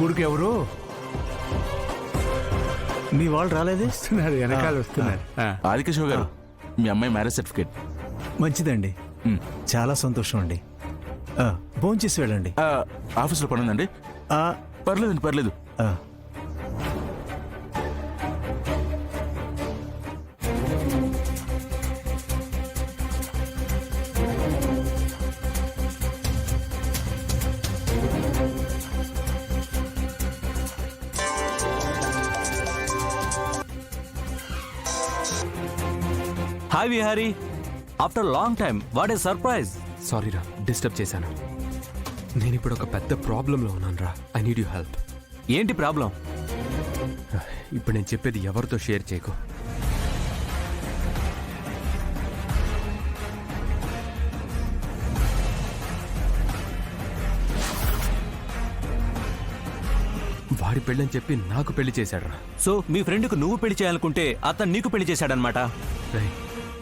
కొడుకు ఎవరు? మీ వాళ్ళు రాలేదు? వస్తున్నారు, వెనకాల వస్తున్నారు. ఆదికేశవ గారు, మీ అమ్మాయి మ్యారేజ్ సర్టిఫికేట్. మంచిదండి, చాలా సంతోషం అండి. భోంచేసి వెళ్ళండి. ఆఫీస్లో పని ఉందండి. ఆ, పర్లేదండి, పర్లేదు. ఆ. Hi Vihari, after long time, what a surprise. సారీరా, డిస్టర్బ్ చేశాను. నేను ఇప్పుడు ఒక పెద్ద ప్రాబ్లంలో ఉన్నాను రా. I need you help. ఏంటి ప్రాబ్లం? ఇప్పుడు నేను చెప్పేది ఎవరితో షేర్ చేయకు. వాడి పెళ్ళని చెప్పి నాకు పెళ్లి చేశాడు రా. సో మీ ఫ్రెండ్కు నువ్వు పెళ్లి చేయాలనుకుంటే అతను నీకు పెళ్లి చేశాడనమాట.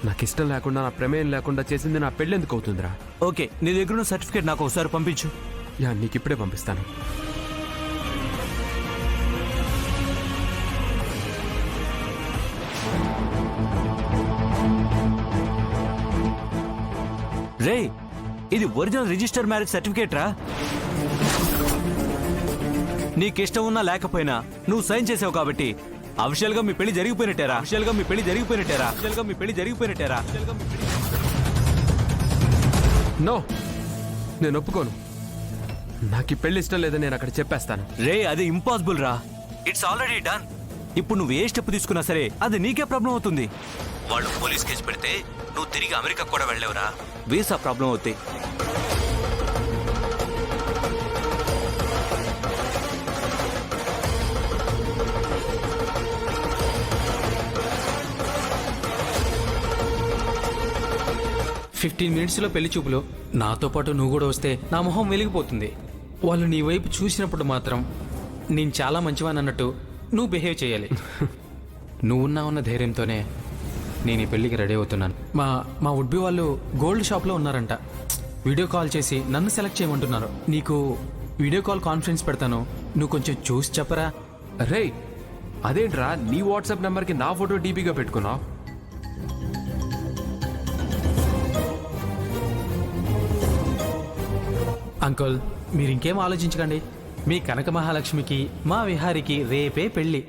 నాకు ఇష్టం లేకుండా, నా ప్రమేయం లేకుండా చేసింది నా పెళ్ళి ఎందుకు అవుతుందిరా? ఓకే, నీ దగ్గర ఉన్న సర్టిఫికేట్ నాకు ఒకసారి పంపించు. యా, నీకు ఇప్పుడే పంపిస్తాను. రే, ఇది ఒరిజినల్ రిజిస్టర్ మ్యారేజ్ సర్టిఫికేట్ రా. నీకిష్టం ఉన్నా లేకపోయినా నువ్వు సైన్ చేసావు కాబట్టి అఫిషియల్ గా మీ పెళ్లి జరిగిపోయినట్టేరా. నో, నేను ఒప్పుకోను. నాకు ఈ పెళ్లి ఇష్టం లేదని నేను అక్కడ చెప్పేస్తాను. రే, అది ఇంపాసిబుల్ రా. It's already done. ఇప్పుడు నువ్వు ఏ స్టెప్ తీసుకున్నా సరే అది నీకే ప్రాబ్లం అవుతుంది. వాళ్ళు పోలీస్ కేసు పెడితే నువ్వు తిరిగి అమెరికా కూడా వెళ్ళలేవురా. వీసా ప్రాబ్లం అవుతాయి. మినిట్స్లో పెళ్లి చూపులు. నాతో పాటు నువ్వు కూడా వస్తే నా మొహం వెలిగిపోతుంది. వాళ్ళు నీ వైపు చూసినప్పుడు మాత్రం నేను చాలా మంచివాని అన్నట్టు నువ్వు బిహేవ్ చేయాలి. నువ్వున్నావున్న ధైర్యంతోనే నేను ఈ పెళ్లికి రెడీ అవుతున్నాను. మా వుడ్బి వాళ్ళు గోల్డ్ షాప్లో ఉన్నారంట. వీడియో కాల్ చేసి నన్ను సెలెక్ట్ చేయమంటున్నారు. నీకు వీడియో కాల్ కాన్ఫరెన్స్ పెడతాను, నువ్వు కొంచెం చూసి చెప్పరా. రే, అదేంట్రా నీ వాట్సాప్ నెంబర్కి నా ఫోటో డీపీగా పెట్టుకున్నావు? అంకుల్, మీరు ఇంకేం ఆలోచించకండి. మీ కనక మహాలక్ష్మికి మా విహారికి రేపే పెళ్లి.